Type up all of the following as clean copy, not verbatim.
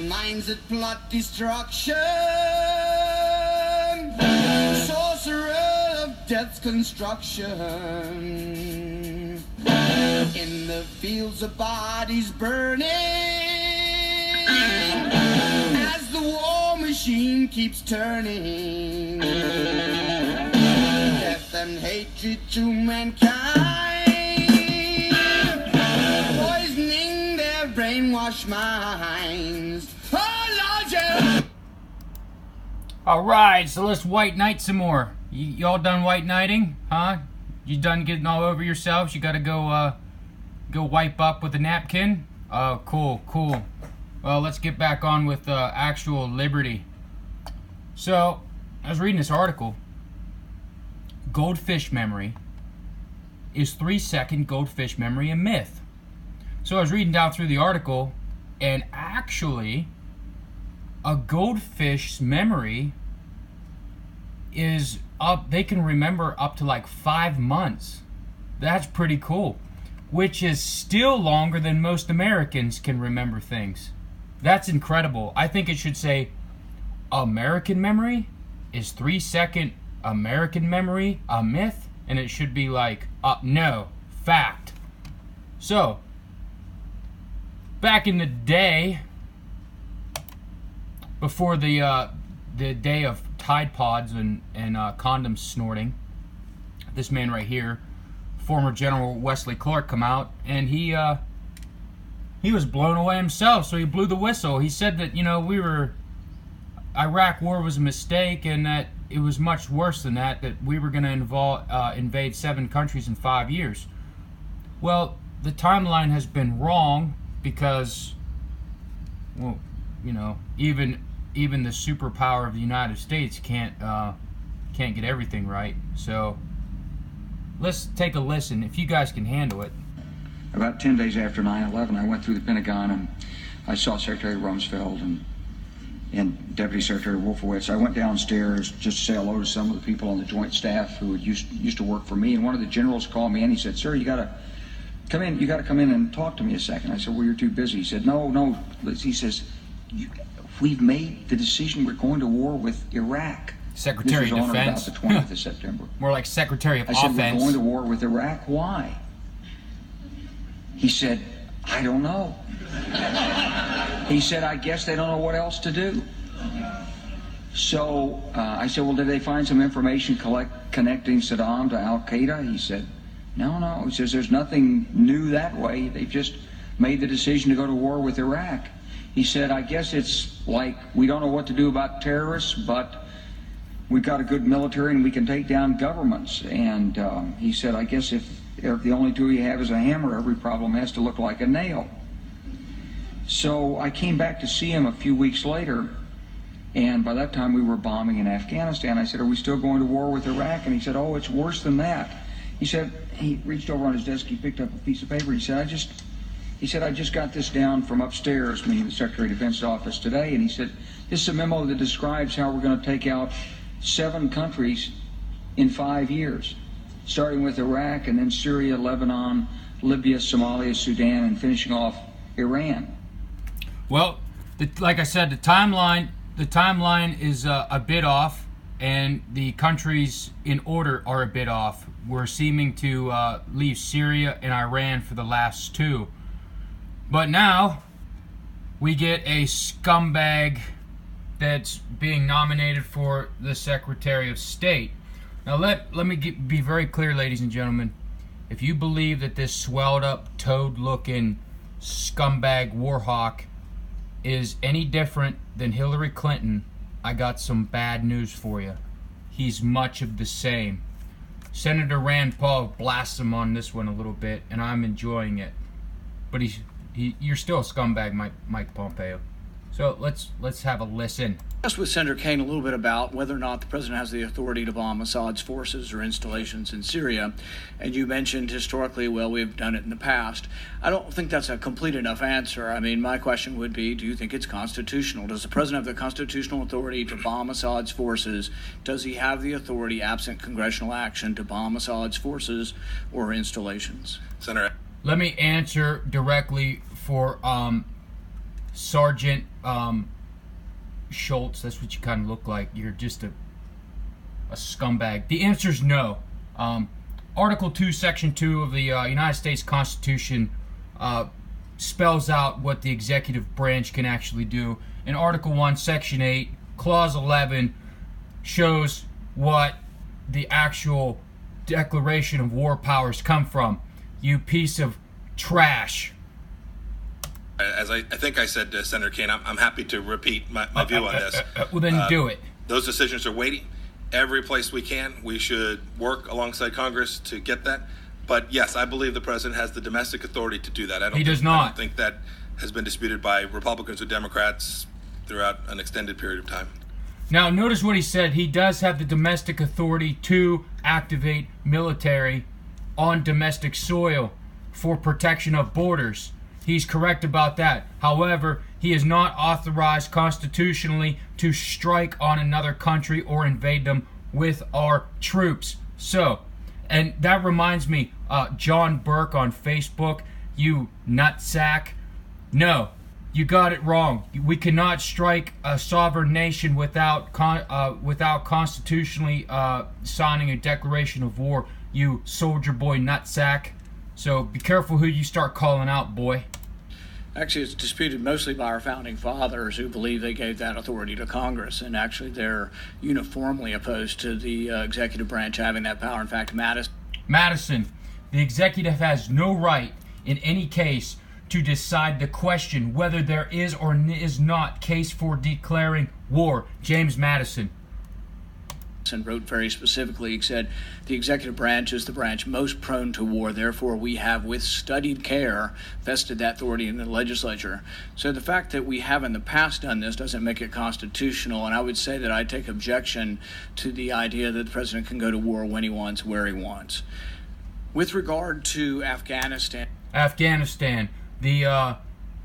minds that plot destruction, sorcerer of death's construction. In the fields of bodies burning, as the war machine keeps turning, death and hatred to mankind, poisoning their brainwashed minds. Oh, Lord, yeah. All right, so let's white knight some more. Y'all done white knighting, huh? You done getting all over yourselves? You gotta go wipe up with a napkin? Oh, cool. Well, let's get back on with actual liberty. So, I was reading this article. Goldfish memory. Is 3-second goldfish memory a myth? So I was reading down through the article, and actually, a goldfish's memory is up, they can remember up to like 5 months. That's pretty cool. Which is still longer than most Americans can remember things. That's incredible. I think it should say, American memory? Is 3-second American memory a myth? And it should be like, no, fact. So, back in the day, before the day of Tide Pods and condom snorting, this man right here, former General Wesley Clark, come out, and he was blown away himself, so he blew the whistle. He said that, Iraq war was a mistake, and that it was much worse than that we were going to invade 7 countries in 5 years. Well, the timeline has been wrong because, well, even the superpower of the United States can't get everything right. So let's take a listen, if you guys can handle it. About 10 days after 9/11, I went through the Pentagon and I saw Secretary Rumsfeld and Deputy Secretary Wolfowitz. I went downstairs just to say hello to some of the people on the Joint Staff who used to work for me, and one of the generals called me and he said, "Sir, you got to come in. You got to come in and talk to me a second." I said, "Well, you're too busy." He said, "No." He says, "We've made the decision. We're going to war with Iraq." Secretary of Defense. This was on about the 20th of September. More like Secretary of I said, Offense. "We're going to war with Iraq. Why?" He said, "I don't know." He said, "I guess they don't know what else to do." So I said, "Well, did they find some information connecting Saddam to Al-Qaeda?" He said, No. He says, "There's nothing new that way. They've just made the decision to go to war with Iraq." He said, "I guess it's like we don't know what to do about terrorists, but we've got a good military and we can take down governments." And he said, "I guess if the only tool you have is a hammer, every problem has to look like a nail." So I came back to see him a few weeks later, and by that time we were bombing in Afghanistan. I said, "Are we still going to war with Iraq?" And he said, "Oh, it's worse than that." He said, he reached over on his desk, he picked up a piece of paper, he said, I just got this down from upstairs," meaning the Secretary of Defense office today, and he said, "This is a memo that describes how we're going to take out 7 countries in 5 years, starting with Iraq and then Syria, Lebanon, Libya, Somalia, Sudan, and finishing off Iran." Well, like I said, the timeline is a bit off, and the countries in order are a bit off. We're seeming to leave Syria and Iran for the last 2. But now we get a scumbag that's being nominated for the Secretary of State. Now let me be very clear, ladies and gentlemen. If you believe that this swelled up, toad-looking scumbag warhawk is any different than Hillary Clinton, I got some bad news for you. He's much of the same. Senator Rand Paul blasts him on this one a little bit, and I'm enjoying it. But you're still a scumbag, Mike Pompeo. So let's have a listen. Asked with Senator Kaine a little bit about whether or not the president has the authority to bomb Assad's forces or installations in Syria, and you mentioned historically, well, we've done it in the past. I don't think that's a complete enough answer. I mean, my question would be, do you think it's constitutional? Does the president have the constitutional authority to bomb Assad's forces? Does he have the authority, absent congressional action, to bomb Assad's forces or installations? Senator, let me answer directly for Sergeant Schultz, that's what you kind of look like. You're just a scumbag. The answer is no. Article 2, Section 2 of the United States Constitution spells out what the executive branch can actually do. And Article 1, Section 8, Clause 11 shows what the actual declaration of war powers come from. You piece of trash. As I think I said to Senator Kane, I'm happy to repeat my view on this. Well, then do it. Those decisions are weighty. Every place we can, we should work alongside Congress to get that. But yes, I believe the president has the domestic authority to do that. He does not. I don't think that has been disputed by Republicans or Democrats throughout an extended period of time. Now, notice what he said. He does have the domestic authority to activate military on domestic soil for protection of borders. He's correct about that. However, he is not authorized constitutionally to strike on another country or invade them with our troops. So, and that reminds me, John Burke on Facebook, you nutsack. No, you got it wrong. We cannot strike a sovereign nation without constitutionally signing a declaration of war, you soldier boy nutsack. So be careful who you start calling out, boy. Actually, it's disputed mostly by our founding fathers who believe they gave that authority to Congress, and actually they're uniformly opposed to the executive branch having that power. In fact, Madison, the executive has no right in any case to decide the question whether there is or is not case for declaring war. James Madison. And wrote very specifically, he said, the executive branch is the branch most prone to war. Therefore, we have, with studied care, vested that authority in the legislature. So the fact that we have in the past done this doesn't make it constitutional. And I would say that I take objection to the idea that the president can go to war when he wants, where he wants. With regard to Afghanistan, the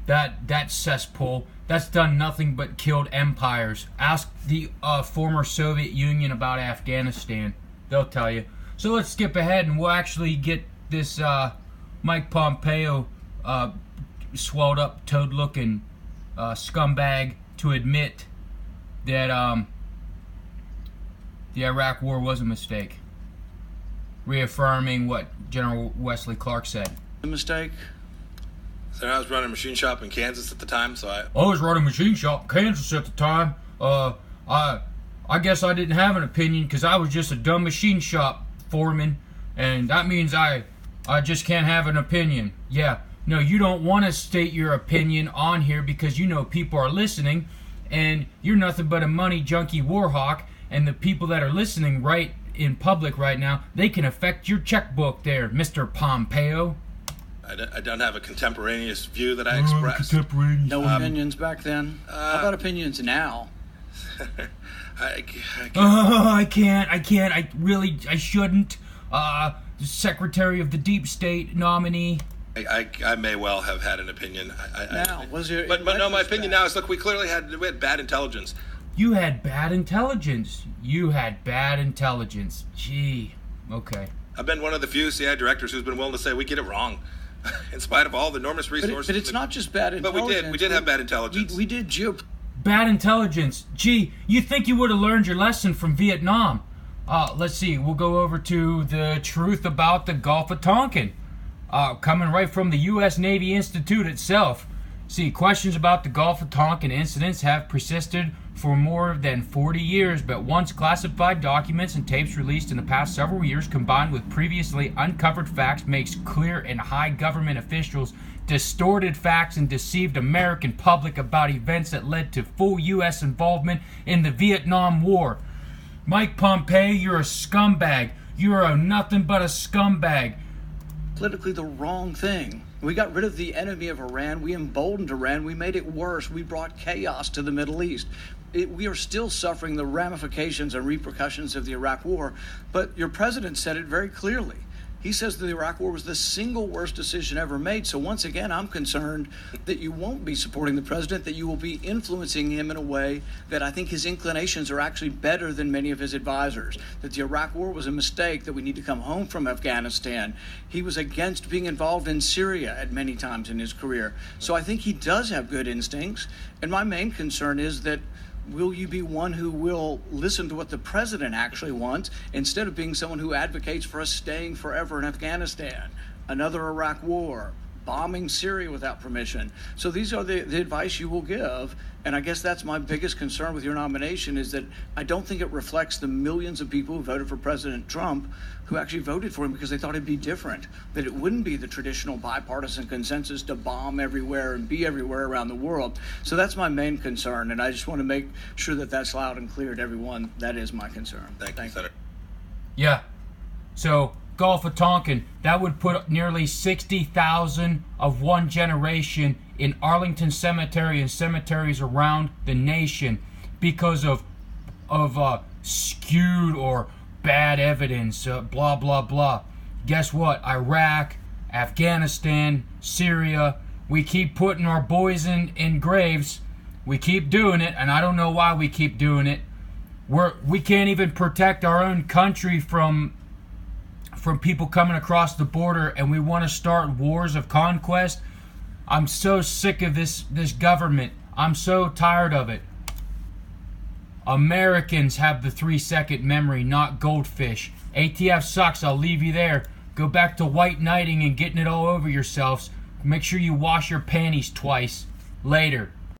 that cesspool, that's done nothing but killed empires. Ask the former Soviet Union about Afghanistan. They'll tell you. So let's skip ahead and we'll actually get this Mike Pompeo swelled up, toad-looking scumbag to admit that the Iraq War was a mistake. Reaffirming what General Wesley Clark said. a mistake. So I was running a machine shop in Kansas at the time, so I was running a machine shop in Kansas at the time. I guess I didn't have an opinion because I was just a dumb machine shop foreman, and that means I just can't have an opinion. Yeah, no, you don't want to state your opinion on here because you know people are listening, and you're nothing but a money junkie warhawk, and the people that are listening right in public right now, they can affect your checkbook there, Mr. Pompeo. I don't have a contemporaneous view that I express. No opinions back then? How about opinions now? I can't. I shouldn't. The Secretary of the Deep State nominee. I may well have had an opinion. But no, my opinion now is, look, we had bad intelligence. You had bad intelligence. Gee. Okay. I've been one of the few CIA directors who's been willing to say we get it wrong. In spite of all the enormous resources. But it's not just bad intelligence. But we did have bad intelligence. We did Bad intelligence. Gee, you think you would have learned your lesson from Vietnam. Let's see. We'll go over to the truth about the Gulf of Tonkin. Coming right from the U.S. Navy Institute itself. See, questions about the Gulf of Tonkin incidents have persisted for more than 40 years, but once classified documents and tapes released in the past several years combined with previously uncovered facts makes clear and high government officials distorted facts and deceived American public about events that led to full U.S. involvement in the Vietnam War. Mike Pompeo, you're a scumbag. You're nothing but a scumbag. Politically the wrong thing. We got rid of the enemy of Iran. We emboldened Iran. We made it worse. We brought chaos to the Middle East. We are still suffering the ramifications and repercussions of the Iraq War. But your president said it very clearly. He says that the Iraq War was the single worst decision ever made. So once again, I'm concerned that you won't be supporting the president, that you will be influencing him in a way that I think his inclinations are actually better than many of his advisors, that the Iraq War was a mistake, that we need to come home from Afghanistan. He was against being involved in Syria at many times in his career. So I think he does have good instincts. And my main concern is that will you be one who will listen to what the president actually wants instead of being someone who advocates for us staying forever in Afghanistan, another Iraq war, bombing Syria without permission? So these are the advice you will give. And I guess that's my biggest concern with your nomination, is that I don't think it reflects the millions of people who voted for President Trump, who actually voted for him because they thought it'd be different, that it wouldn't be the traditional bipartisan consensus to bomb everywhere and be everywhere around the world. So that's my main concern, and I just want to make sure that that's loud and clear to everyone. That is my concern. Thank you, Senator. Yeah. So, Gulf of Tonkin, that would put nearly 60,000 of one generation in Arlington Cemetery and cemeteries around the nation because of skewed or bad evidence, blah, blah, blah. Guess what? Iraq, Afghanistan, Syria, we keep putting our boys in graves. We keep doing it, and I don't know why we keep doing it. We can't even protect our own country from people coming across the border, and we want to start wars of conquest. I'm so sick of this government. I'm so tired of it. Americans have the 3-second memory, not Goldfish. ATF sucks. I'll leave you there. Go back to white knighting and getting it all over yourselves. Make sure you wash your panties twice. Later.